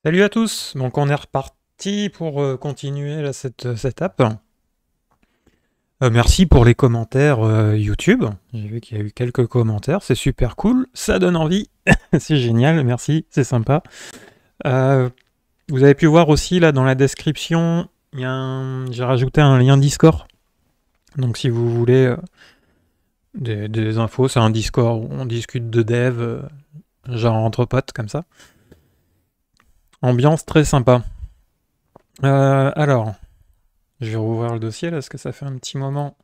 Salut à tous, donc on est reparti pour continuer là, cette app. Merci pour les commentaires YouTube. J'ai vu qu'il y a eu quelques commentaires, c'est super cool, ça donne envie, c'est génial, merci, c'est sympa. Euh, Vous avez pu voir aussi là dans la description, j'ai rajouté un lien Discord. Donc si vous voulez des infos, c'est un Discord où on discute de dev, genre entre potes comme ça. Ambiance très sympa. Alors, je vais rouvrir le dossier là, parce que ça fait un petit moment.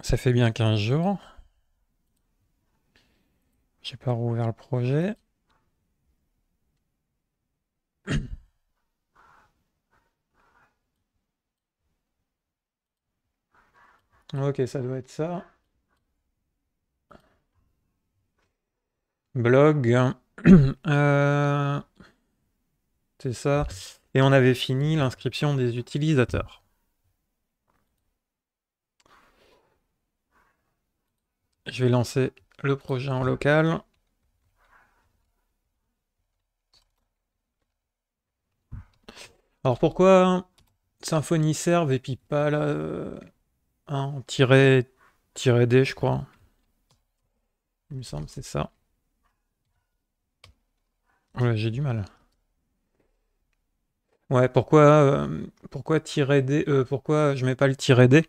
Ça fait bien 15 jours. J'ai pas rouvert le projet. Ok, ça doit être ça. Blog. Euh, c'est ça. Et on avait fini l'inscription des utilisateurs. Je vais lancer le projet en local. Alors pourquoi Symfony Serve et puis pas là, un -D, je crois. Il me semble que c'est ça. Ouais, j'ai du mal. Ouais, pourquoi -D, pourquoi je mets pas le -D?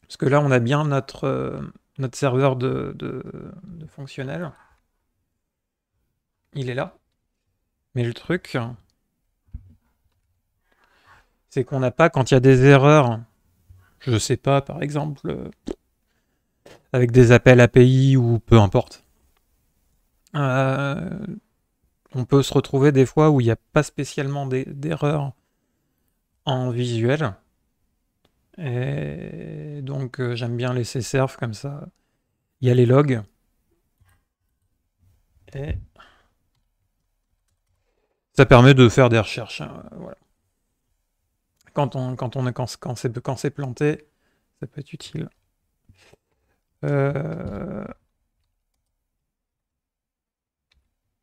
Parce que là, on a bien notre serveur de fonctionnel. Il est là. Mais le truc, c'est qu'on n'a pas, quand il y a des erreurs, je sais pas, par exemple, avec des appels API ou peu importe, euh, on peut se retrouver des fois où il n'y a pas spécialement d'erreurs en visuel. Et donc, j'aime bien laisser serve comme ça. Il y a les logs. Et ça permet de faire des recherches, hein, voilà. Quand c'est planté, ça peut être utile. Euh,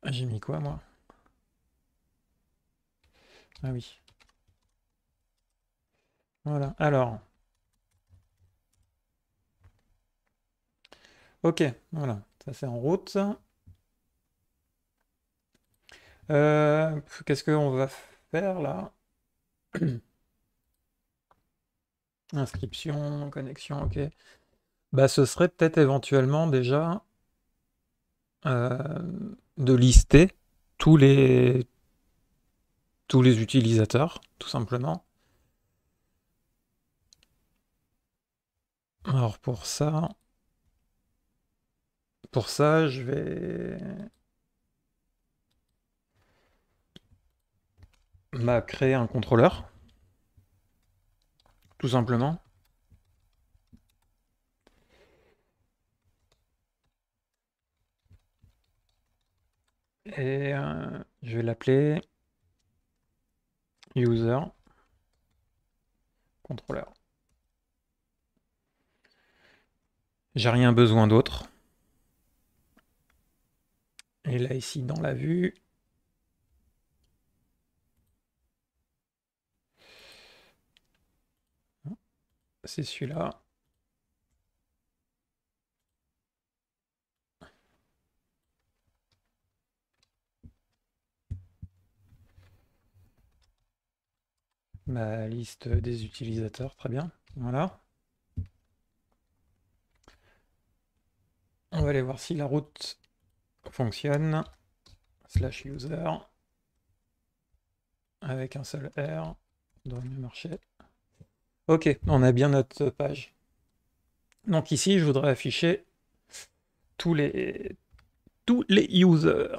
J'ai mis quoi, moi? Ah oui. Voilà. Alors, ok, voilà. Ça, c'est en route. Qu'est-ce qu'on va faire là? Inscription, connexion, ok. Bah, ce serait peut-être éventuellement déjà euh, de lister tous les, tous les utilisateurs, tout simplement. Alors pour ça, je vais créer un contrôleur, tout simplement. Et je vais l'appeler user contrôleur. J'ai rien besoin d'autre. Et là, ici, dans la vue, c'est celui-là. Ma liste des utilisateurs, très bien. Voilà. On va aller voir si la route fonctionne. Slash user. Avec un seul R. Ça devrait mieux marcher. Ok, on a bien notre page. Donc ici, je voudrais afficher tous les, tous les users.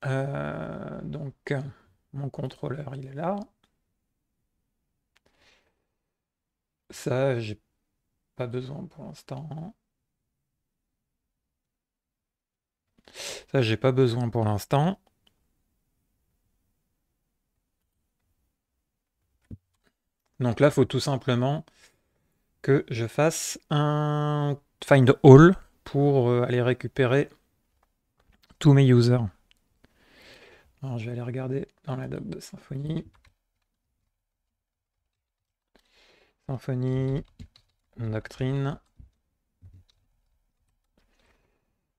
Donc, mon contrôleur, il est là. Ça, j'ai pas besoin pour l'instant. Ça, j'ai pas besoin pour l'instant. Donc là, il faut tout simplement que je fasse un find all pour aller récupérer tous mes users. Alors je vais aller regarder dans la doc de Symfony. Symfony, doctrine,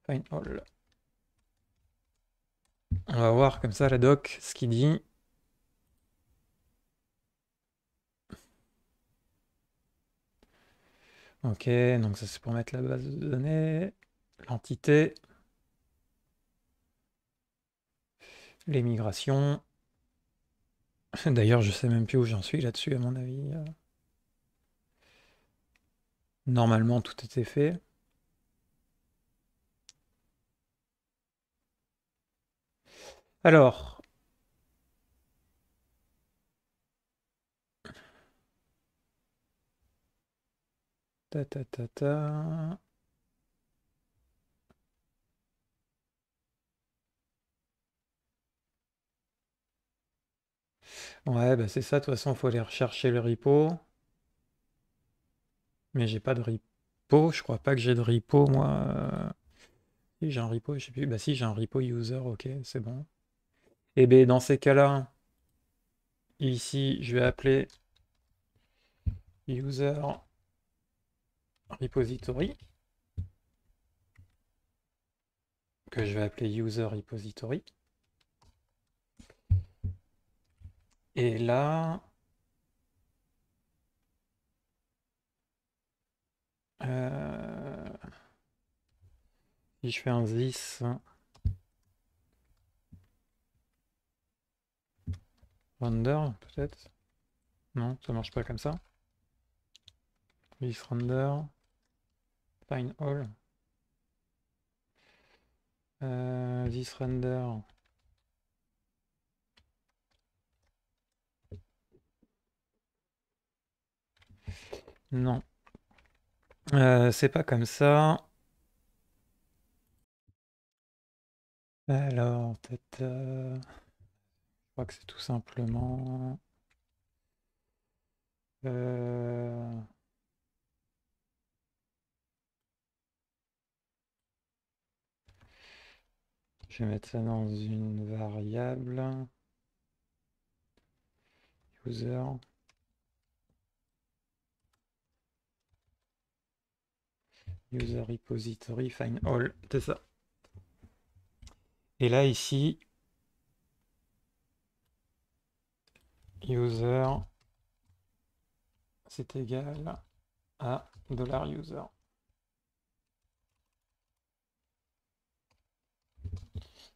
find all. On va voir comme ça la doc, ce qu'il dit. Ok, donc ça c'est pour mettre la base de données, l'entité, les migrations. D'ailleurs, je sais même plus où j'en suis là-dessus, à mon avis. Normalement, tout était fait. Alors, ta ta ta ta. Ouais, bah c'est ça, de toute façon, il faut aller rechercher le repo. Mais j'ai pas de repo, je crois pas que j'ai de repo, moi. Si j'ai un repo, je sais plus. Bah si, j'ai un repo user, ok, c'est bon. Et bien dans ces cas-là, ici, je vais appeler user repository, que je vais appeler user repository. Et là, si je fais un this render, peut-être. Non, ça marche pas comme ça. This render, find all. This render. Non. C'est pas comme ça. Alors, peut-être. Je crois que c'est tout simplement. euh, Je vais mettre ça dans une variable. User. User repository find all. C'est ça. Et là, ici, user, c'est égal à $user.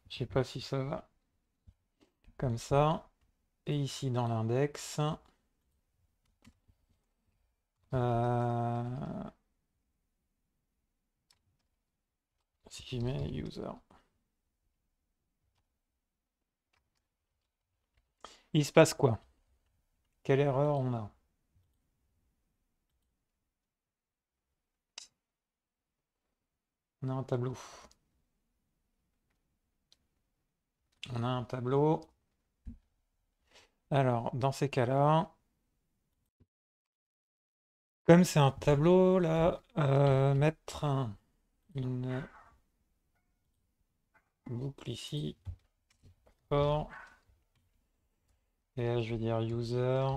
Je sais pas si ça va comme ça. Et ici, dans l'index, si je mets user, il se passe quoi? Quelle erreur on a? On a un tableau. On a un tableau. Alors, dans ces cas-là, comme c'est un tableau, là, mettre une boucle ici, for, et là, je vais dire user,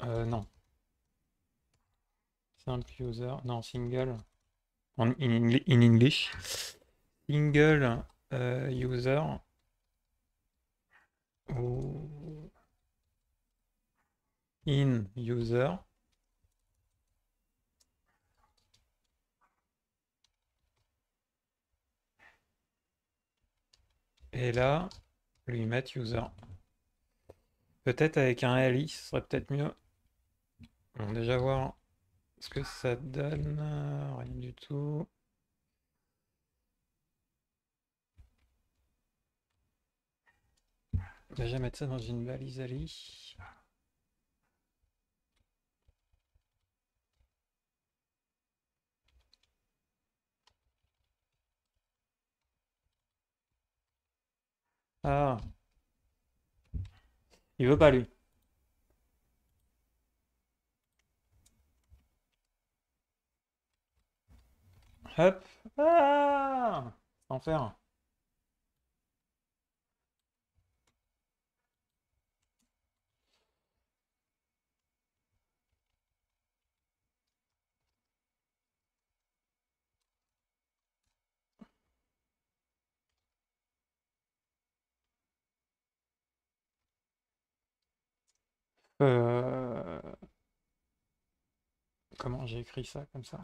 non, simple user, non, single, in English, single user, ou in user, et là, lui mettre user. Peut-être avec un li, ce serait peut-être mieux. On va déjà voir ce que ça donne. Rien du tout. Déjà mettre ça dans une balise ali. Ah, il veut pas lui. Hop. Ah! Enfer. Euh, Comment j'ai écrit ça comme ça?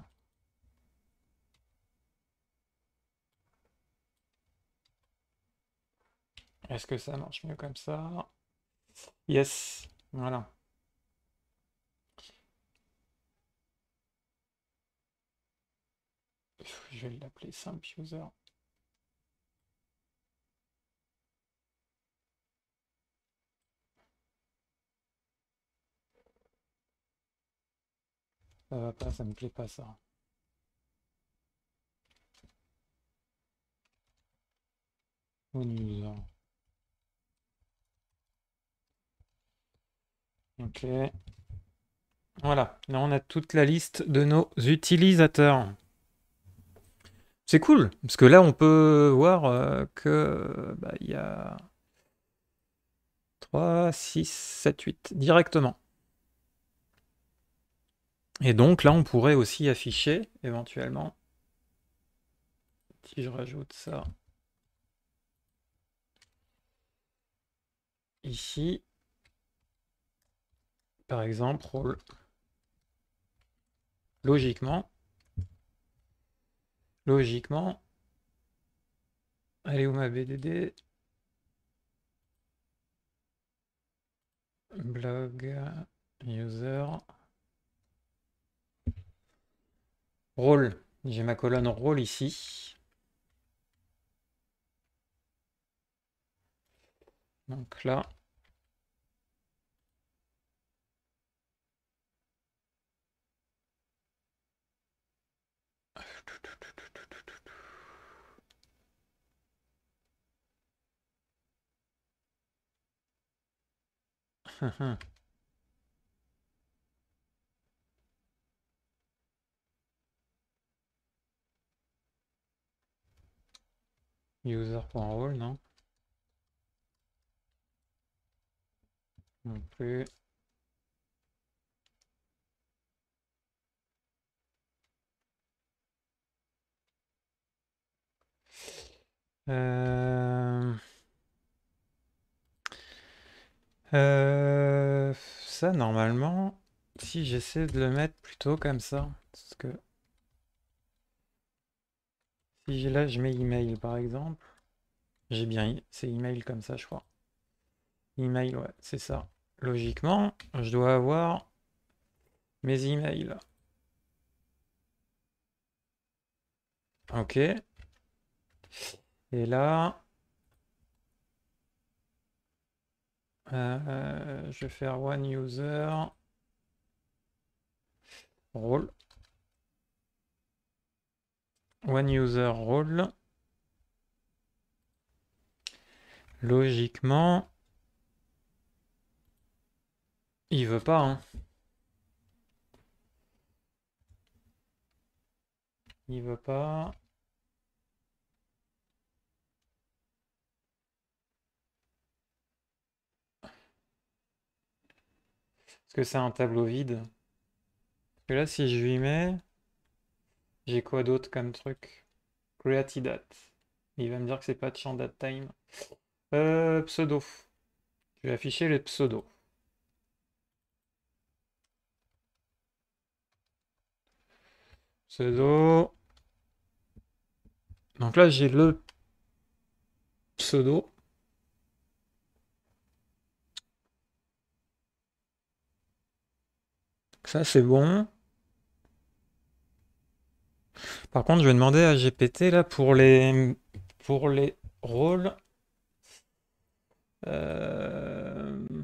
Est-ce que ça marche mieux comme ça? Yes. Voilà. Je vais l'appeler simple user. Ça va pas, ça me plaît pas ça. One user. Ok. Voilà. Là, on a toute la liste de nos utilisateurs. C'est cool, parce que là, on peut voir que bah, il y a 3, 6, 7, 8 directement. Et donc là, on pourrait aussi afficher, éventuellement, si je rajoute ça ici, par exemple, rôle. Logiquement, elle est où ma BDD? Blog, user, rôle. J'ai ma colonne rôle ici. Donc là, user.role, non? Non plus. Euh, Ça, normalement, si j'essaie de le mettre plutôt comme ça, parce que si là je mets email par exemple, j'ai bien, c'est email comme ça, je crois. Email, ouais, c'est ça. Logiquement, je dois avoir mes emails. Ok. Et là, je vais faire one user role. One user role. Logiquement, il veut pas, hein. Il veut pas. Parce que c'est un tableau vide. Parce que là, si je lui mets, j'ai quoi d'autre comme truc? Create date. Il va me dire que c'est pas de champ datetime. Pseudo. Je vais afficher les pseudos. Pseudo. Donc là, j'ai le pseudo. Ça, c'est bon. Par contre, je vais demander à GPT là pour les rôles. Euh,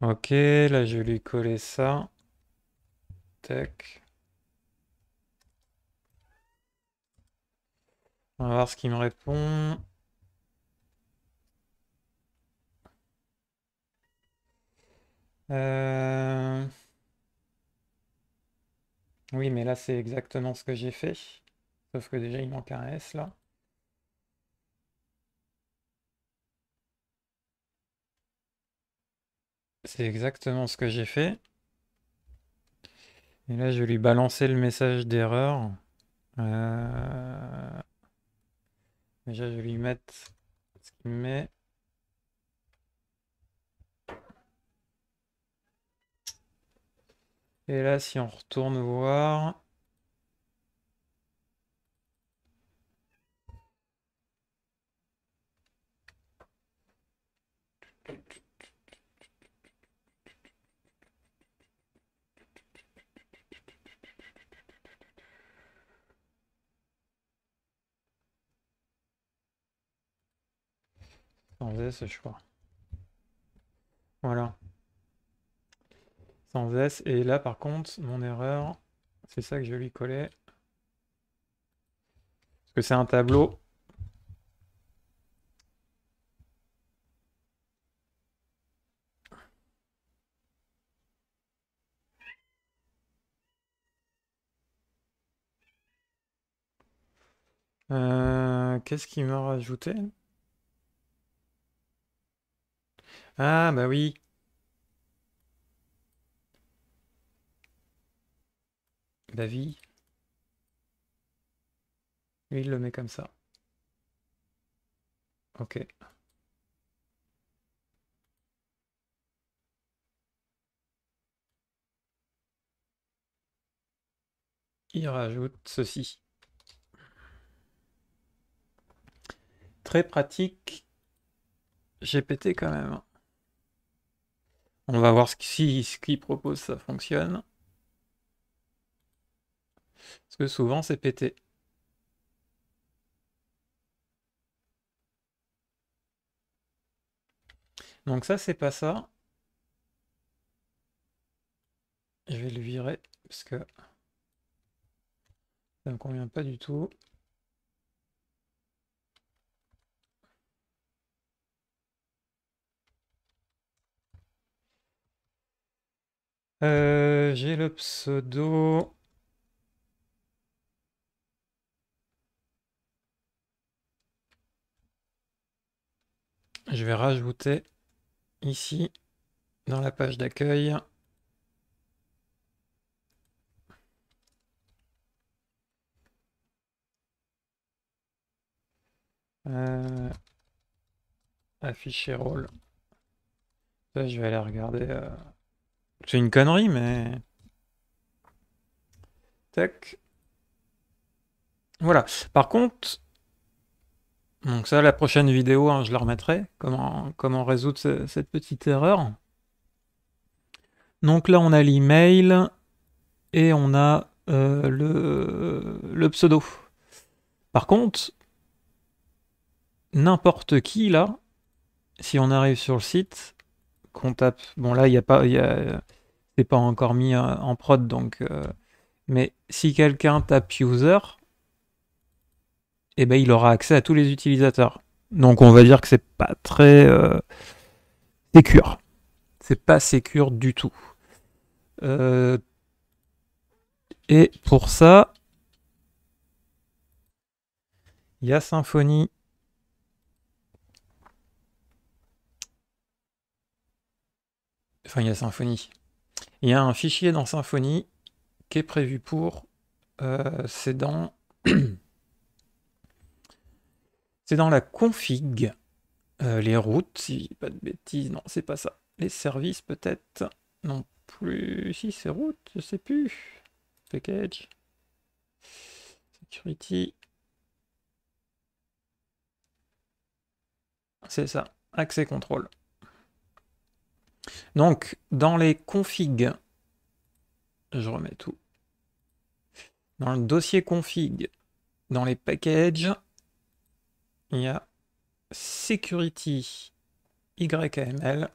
Ok, là, je vais lui coller ça. Tac. On va voir ce qu'il me répond. Oui, mais là, c'est exactement ce que j'ai fait. Sauf que déjà, il manque un S, là. C'est exactement ce que j'ai fait. Et là, je vais lui balancer le message d'erreur. Euh, Déjà, je vais lui mettre ce qu'il met. Et là, si on retourne voir... Sans S, je crois. Voilà. Sans S. Et là, par contre, mon erreur, c'est ça que je vais lui coller. Parce que c'est un tableau. Qu'est-ce qu'il m'a rajouté? Ah, bah oui. La vie. Lui, il le met comme ça. Ok. Il rajoute ceci. Très pratique. GPT quand même. On va voir si ce qu'il propose, ça fonctionne. Parce que souvent, c'est pété. Donc ça, c'est pas ça. Je vais le virer, parce que ça me convient pas du tout. J'ai le pseudo. Je vais rajouter ici, dans la page d'accueil. Afficher rôle. Ça, je vais aller regarder. C'est une connerie, mais... Tac. Voilà. Par contre, donc ça, la prochaine vidéo, hein, je la remettrai. Comment résoudre cette petite erreur. Donc là, on a l'email et on a le pseudo. Par contre, n'importe qui, là, si on arrive sur le site, qu'on tape... Bon, là, il n'y a pas... c'est pas encore mis en prod, donc... mais si quelqu'un tape user, eh ben, il aura accès à tous les utilisateurs. Donc on va dire que c'est pas très sécure. C'est pas sécure du tout. Et pour ça, il y a Symfony. Enfin, il y a Symfony. Il y a un fichier dans Symfony qui est prévu pour. C'est dans. C'est dans la config. Les routes, si je dis pas de bêtises. Non, c'est pas ça. Les services, peut-être. Non plus. Si, c'est route, je sais plus. Package. Security. C'est ça. Accès contrôle. Donc, dans les configs, je remets tout. Dans le dossier config, dans les packages, il y a security YAML.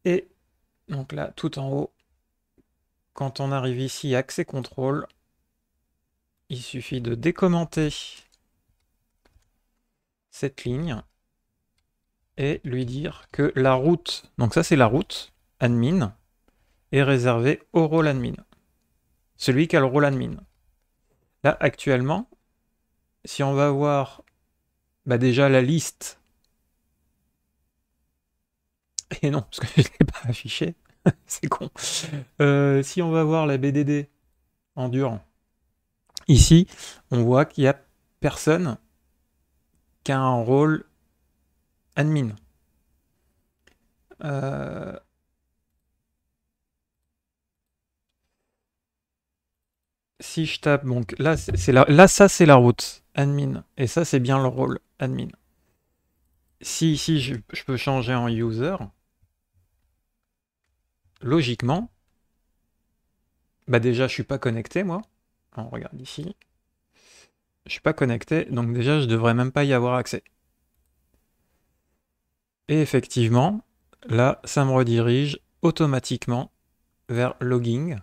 Et donc là, tout en haut, quand on arrive ici, accès contrôle, il suffit de décommenter cette ligne et lui dire que la route, donc ça c'est la route admin, est réservée au rôle admin. Celui qui a le rôle admin. Là, actuellement, si on va voir déjà la liste, et non, parce que je ne l'ai pas affiché, c'est con. Si on va voir la BDD en dur, ici, on voit qu'il n'y a personne qui a un rôle admin. Si je tape, donc là, ça c'est la route admin, et ça c'est bien le rôle admin. Si ici je peux changer en user, logiquement, déjà je suis pas connecté moi. On regarde ici. Je suis pas connecté, donc déjà je devrais même pas y avoir accès. Et effectivement, là ça me redirige automatiquement vers logging.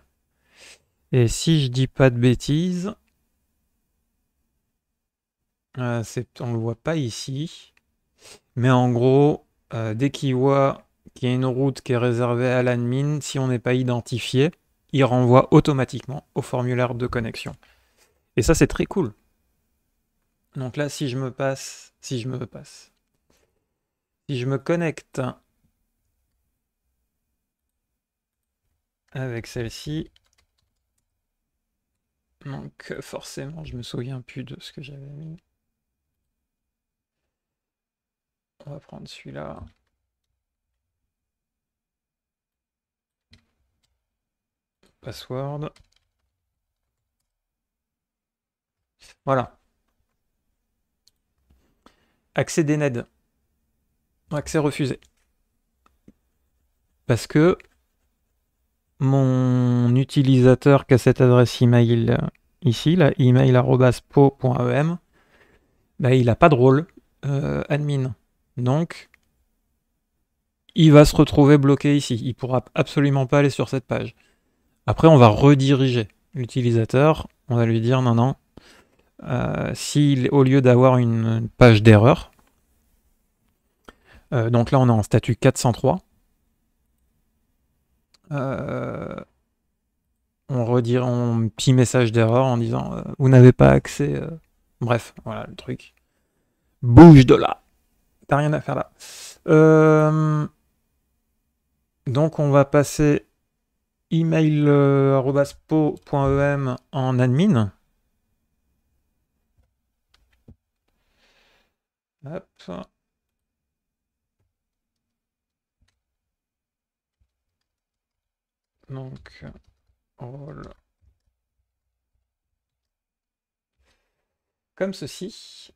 Et si je dis pas de bêtises, on le voit pas ici, mais en gros, dès qu'il voit qu'il y a une route qui est réservée à l'admin, si on n'est pas identifié, il renvoie automatiquement au formulaire de connexion. Et ça c'est très cool. Donc là, si je me connecte avec celle-ci, donc forcément, je me souviens plus de ce que j'avais mis. On va prendre celui-là. Password. Voilà. Accès déned. Accès refusé. Parce que mon utilisateur qui a cette adresse email ici, là, email@po.em, il n'a pas de rôle admin. Donc, il va se retrouver bloqué ici. Il ne pourra absolument pas aller sur cette page. Après, on va rediriger l'utilisateur. On va lui dire non, non. Si au lieu d'avoir une page d'erreur, donc là on est en statut 403, on redire un petit message d'erreur en disant vous n'avez pas accès. Bref, voilà le truc. Bouge de là. T'as rien à faire là. Donc on va passer email@po.em en admin. Hop. Donc, rôle. Comme ceci.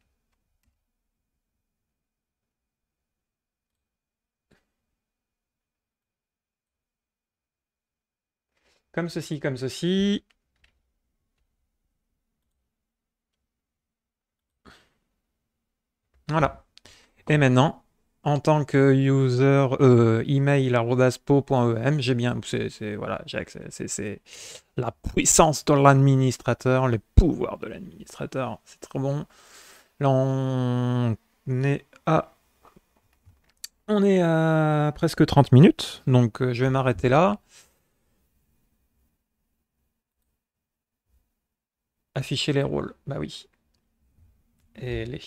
Comme ceci, comme ceci. Voilà. Et maintenant, en tant que user email@po.em, j'ai bien, voilà, j'ai accès. C'est la puissance de l'administrateur, les pouvoirs de l'administrateur. C'est trop bon. Là, on est à presque 30 minutes, donc je vais m'arrêter là. Afficher les rôles, bah oui. Et les...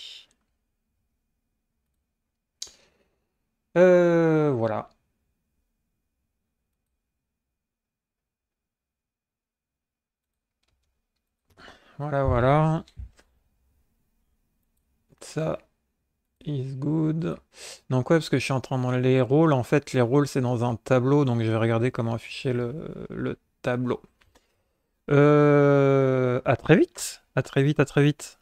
voilà. Voilà, voilà. Ça is good. Donc ouais, parce que je suis en train de les rôles. En fait, les rôles, c'est dans un tableau, donc je vais regarder comment afficher le tableau. À très vite. À très vite, à très vite.